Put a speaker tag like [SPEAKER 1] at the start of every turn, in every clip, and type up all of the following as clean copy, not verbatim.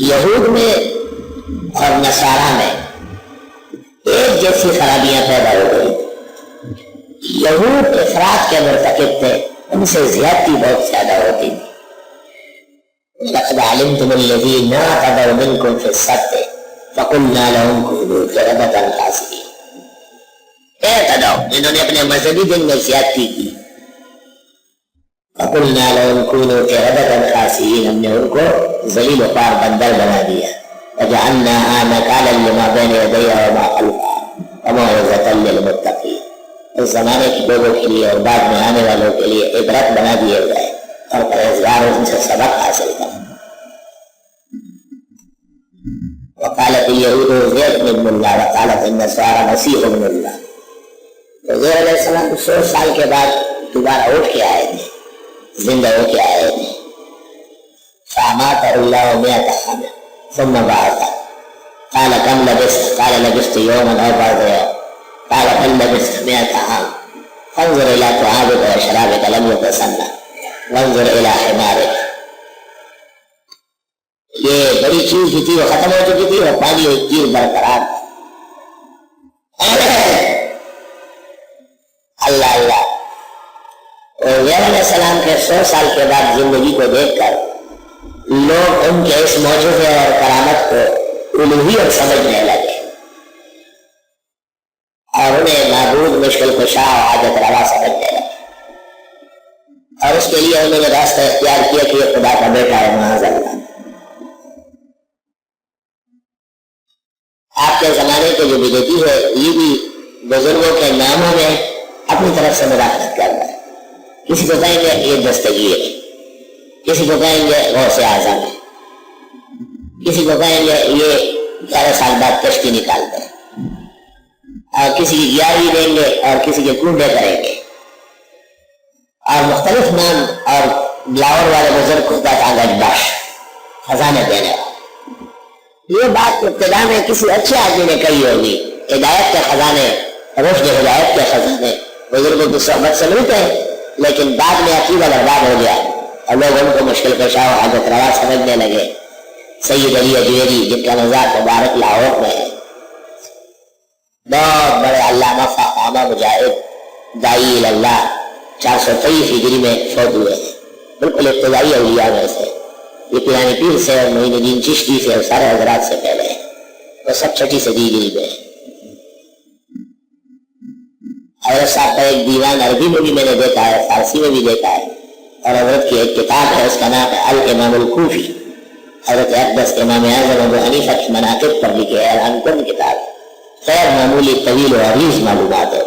[SPEAKER 1] یہود میں اور نصارہ میں ایک جیسی خرابیاں پیدا ہو گئی. یہود افراط کے مرتکب تھے، ان سے زیادتی بہت زیادہ ہوتی تھی. لقد علمتم الذين اعتدوا منكم في السبت فقلنا لهم كونوا قردة خاسئين. اعتدوا، جنہوں نے اپنے مذہبی دن میں زیادتی کی. فقلنا لهم كونوا قردة خاسئين، ہم نے ان کو ذلیل و خوار بندر بنا دیا. وجعلناها نكالا لما بين يديها وما خلفها وموعظة للمتقين. اس زمانے کے لوگوں کے لیے اور بعد میں آنے والوں کے لیے عبرت بنا دیے گئے اور پرہیزگار ان سے سبق حاصل کریں. وقالت اليهود عزير ابن الله وقالت النصارى مسيح ابن الله. عزیر علیہ السلام 100 سال کے بعد دوبارہ اٹھ کے آئے تھے، زندہ ہو کے آئے تھے. فاماتہ اللہ 100 عاما ثم بعثه قال كم لبثت؟ قال لبثت يوما او بعض يوم. قال بل لبثت 100 عاما فانظر الى طعامك وشرابك لم يتسنى وانظر الى حمارك. یہ بڑی چیز جو تھی وہ ختم ہو چکی تھی اور پانی ایک چیز برقرار. اللہ اللہ. اور علیہ السلام کے 100 سال کے بعد زندگی کو دیکھ کر لوگ ان کے اس معجزے اور کرامت کو الوہیت سمجھنے لگے اور انہیں معبود مشکل کشا اور حاجت روا سمجھنے لگے. اور اس کے لیے انہوں نے راستہ اختیار کیا کہ یہ خدا کا بیٹا ہے. معاذ اللہ. آپ کے زمانے کے جو بدعتی ہے یہ بھی بزرگوں کے ناموں میں اپنی طرف سے مداخلت کر رہا ہے. کسی کو کہیں گے یہ دستگیر ہے، کسی کو کہیں گے غوث اعظم ہے، کسی کو کہیں گے یہ 11 سال بعد کشتی نکالتے ہیں، اور کسی کی گیاری دیں گے اور کسی کے کنڈے کریں گے اور مختلف نام. اور بلاور والے بزرگ کو کہتا ہے باش خزانے دینے والا. یہ بات ابتدا میں کسی اچھے آدمی نے کہی ہوگی. ہدایت کے خزانے، رشد ہدایت کے خزانے بزرگوں کی صحبت سے ملتے ہیں، لیکن بعد میں عقیدہ برباد ہو گیا اور لوگ ان کو مشکل کشا و حاجت روا سمجھنے لگے. سید علی اجویری جن کا مزار مبارک لاہور میں ہے، بہت بڑے علامہ فقامہ مجاہد داعی اللہ، 423 ہجری میں فوت ہوئے ہیں. بالکل ابتدائی اولیاء میں سے. یہ پیرانی پیر سے اور معین الدین چشتی سے اور سارے حضرات سے پہلے ہیں. وہ سب 6 صدی ہجری میں ہیں. حضرت صاحب کا ایک دیوان عربی میں بھی میں نے دیکھا ہے، فارسی میں بھی دیکھا ہے. اور حضرت کی ایک کتاب ہے، اس کا نام ہے الامام الکوفی. حضرت اقدس امام اعظم ابو حنیفہ کی مناقب پر لکھی ہے، اعلان کن کتاب، غیر معمولی طویل و عریض معلومات ہے.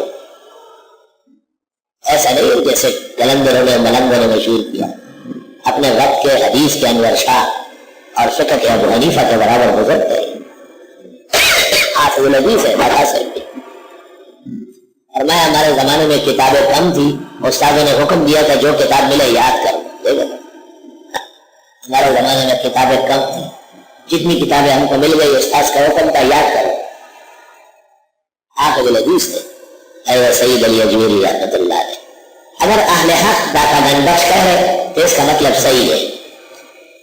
[SPEAKER 1] ایسا نہیں جیسے کلندروں نے ملنگوں نے مشہور کیا. اپنے وقت کے حدیث کے انور شاہ اور فقہ کے ابو حنیفہ کے برابر بزرگ تھے. حافظ الحدیث ہے بڑا سے. اور میں ہمارے زمانے میں کتابیں کم تھی، استادوں نے حکم دیا تھا جو کتاب ملے یاد کرو. ہمارے زمانے میں کتابیں کم تھی، جتنی کتابیں ہم کو مل گئی استاد کا حکم تھا یاد کرو. حافظ الحدیث تھے اے سید علی اجویری رحمۃ اللہ علیہ. اگر اہل حق داتا گن بخش کہے تو اس کا مطلب صحیح ہے.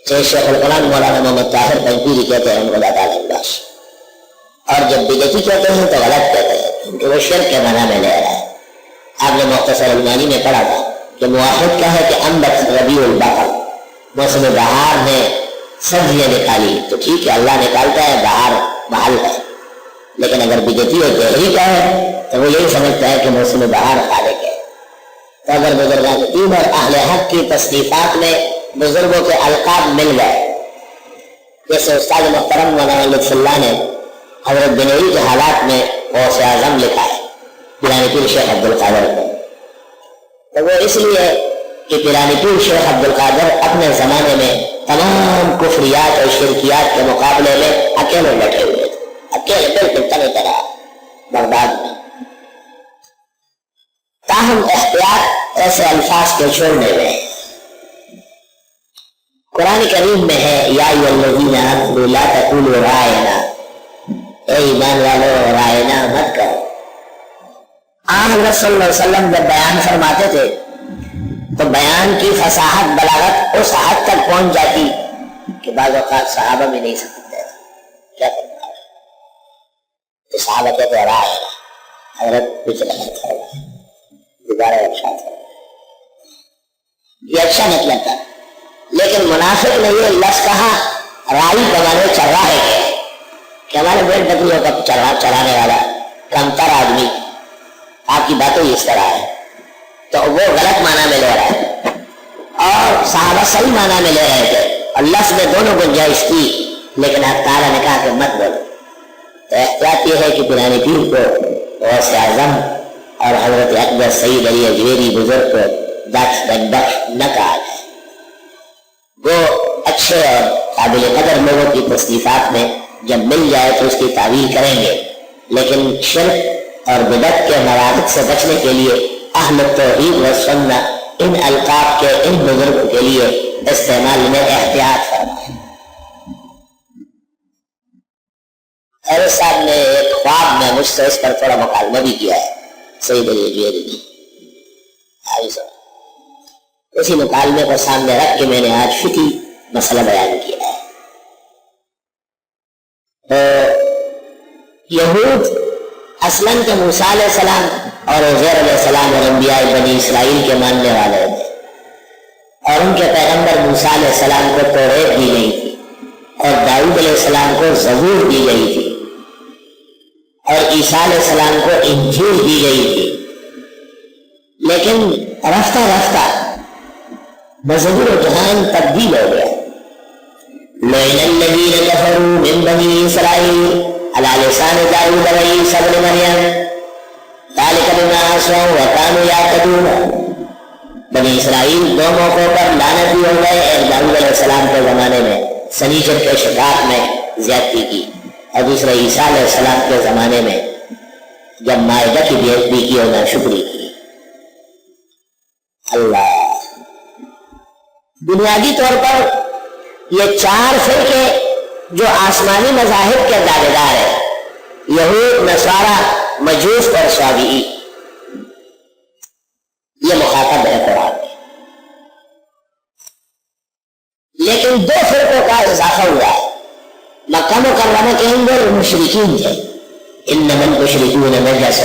[SPEAKER 1] جیسے شیخ القرآن مولانا محمد طاہر پنجپیری کہتے ہیں ان کو داتا گن بخش، اور جب بدعتی کہتے ہیں تو غلط کہتے ہیں کیونکہ وہ شرک کے معنی میں لے رہا ہے. آپ نے مختصر المانی میں پڑھا تھا کہ موافق کیا ہے کہ انبت ربیع البقر، موسم بہار نے سبزیاں نکالی تو ٹھیک ہے اللہ نکالتا ہے، بہار محل ہے. لیکن اگر بدعتی اور دہری کا ہے تو وہ یہی سمجھتا ہے کہ موسم بہار خالق ہے. تو اگر بزرگان دین اور اہل حق کی تصنیفات میں بزرگوں کے القاب مل گئے، جیسے استاد محترم مولانا لطف اللہ نے حضرت بنوری کے حالات میں غوث اعظم لکھا ہے پیرانی پیر شیخ عبد القادر کو، تو وہ اس لیے کہ پیرانی پیر شیخ عبد القادر اپنے زمانے میں تمام کفریات اور شرکیات کے مقابلے میں اکیلے بیٹھے ہوئے تھے، اکیلے بالکل تنہا طرح بغداد میں. تاہم احتیاط ایسے الفاظ کے چھوڑنے میں. قرآن کریم میں ہے یا ایھا الذین آمنوا لا تقولوا رائنا، اے ایمان والو رائنا مت کرو. حضرت صلی اللہ علیہ وسلم جب بیان فرماتے تھے تو بیان کی فصاحت بلاغت اس حد تک پہنچ جاتی کہ بعض اوقات صحابہ بھی نہیں سمجھتے کیا کرنا ہے، تو صحابہ کہتے ہیں رائے حضرت کچھ دوبارہ یہ اچھا مطلب تھا، لیکن منافق نے یہ لفظ کہا رائی کمانے چل رہا ہے کہ ہمارے بھیڑ بکریوں کا چرانے والا کمتر آدمی آپ کی باتیں اس طرح ہے، تو وہ غلط معنی میں لے رہا ہے اور صحابہ صحیح معنی میں لے رہے تھے اور لفظ میں دونوں گنجائش کی، لیکن آپ تعالیٰ نے کہا کہ مت بولو۔ تو احتیاط یہ ہے کہ پرانے پیر کو غوث اعظم اور حضرت اکبر سید علی اجویری بزرگ کو بخش نہ کہا جائے۔ وہ اچھے اور قابل قدر لوگوں کی تصنیفات میں جب مل جائے تو اس کی تعویل کریں گے، لیکن شرک اور بدعت کے مواقع سے بچنے کے لیے اہل توحید و سنت ان القاب کے ان بزرگوں کے لیے استعمال میں احتیاط فرمائیں۔ حضرت صاحب نے ایک خواب میں مجھ سے اس پر تھوڑا مکالمہ بھی کیا ہے، سید علی اجویری نے، اسی مکالمے کو سامنے رکھ کے میں نے آج فقہی مسئلہ بیان کیا ہے۔ تو یہود اصلاً تو موسیٰ علیہ السلام اور عزیر علیہ السلام اور انبیاء بنی اسرائیل کے ماننے والے تھے، اور ان کے پیغمبر موسیٰ علیہ السلام کو توریت دی گئی تھی اور داؤد علیہ السلام کو زبور دی گئی تھی اور عیسیٰ علیہ السلام کو انجیل دی گئی تھی، لیکن رفتہ رفتہ مذہب و جہان تبدیل ہو گیا۔ لَعِنَ الَّذِينَ كَفَرُوا مِن بَنِي إِسْرَائِيلَ عَلَى لِسَانِ دَاوُودَ وَعِيسَىٰ ابْنِ مَرْيَمَ ذَلِكَ بِمَا عَصَوْا وَكَانُوا يَعْتَدُونَ۔ بنی اسرائیل دو موقعوں پر لعنتی ہو گئے، ایک داؤد علیہ السلام کے زمانے میں سنیچر کے شکار میں زیادتی کی، اور دوسرے عیسیٰ علیہ السلام کے زمانے میں جب مائدہ کی بے ادبی کی اور ناشکری کی۔ اللہ، بنیادی طور پر یہ چار فرقے جو آسمانی مذاہب کے دعوے دار ہیں، یہود، نصارہ، مجوس اور صابئی، یہ مخاطب ہے قرآن میں، لیکن دو فرقوں کا اضافہ ہوا ہے۔ مکہ مکرمہ کے اندر مشرکین تھے، انما المشرکون نجس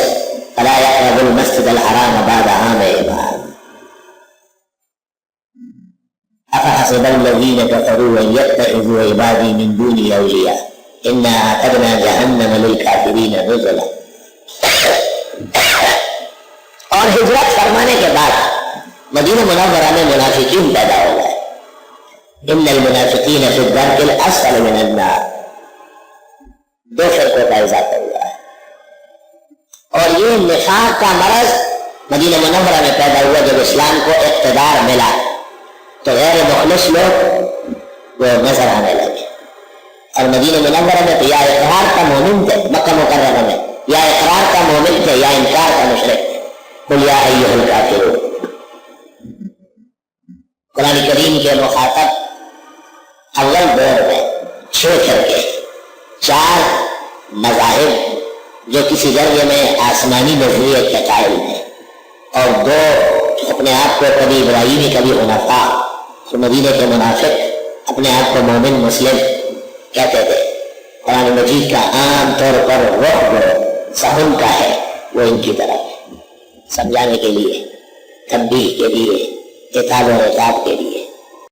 [SPEAKER 1] فلا يقربوا المسجد الحرام بعد عامهم افحسب الذين كفروا ان يتخذوا عبادي من دوني اولياء انا اعتدنا جهنم للكافرين نزلا۔ اور ہجرت فرمانے کے بعد مدینہ منورہ میں منافقین پیدا ہو گئے، ان المنافقین فی الدرک الاسفل من النار، دو فرقوں کا اضافہ ہوا ہے۔ اور یہ نفاق کا مرض مدینہ منورہ میں پیدا ہوا جب اسلام کو اقتدار ملا، تو غیر مخلص لوگ وہ نظر آنے لگے، اور مدینہ منورہ میں تو یا اقرار کا مومن تھے، مکہ مکرمہ میں یا اقرار کا مومن تھے یا انکار کا مشرک تھے۔ قل یا ایھا الکافرون، قرآن کریم کے مخاطب اول دور میں 6 فرقے، 4 مذاہب جو کسی درجے میں آسمانی نظریے کے قائل ہیں، اور 2 اپنے آپ کو کبھی ابراہیمی کبھی حنفاء، تو مدینہ کے منافق اپنے آپ کو مومن مسلم کہتے تھے۔ قرآن مجید کا عام طور پر رخ سہن کا ہے، وہ ان کی طرف سمجھانے کے لیے، تنبیہ کے لیے، عتاب و عقاب کے لیے۔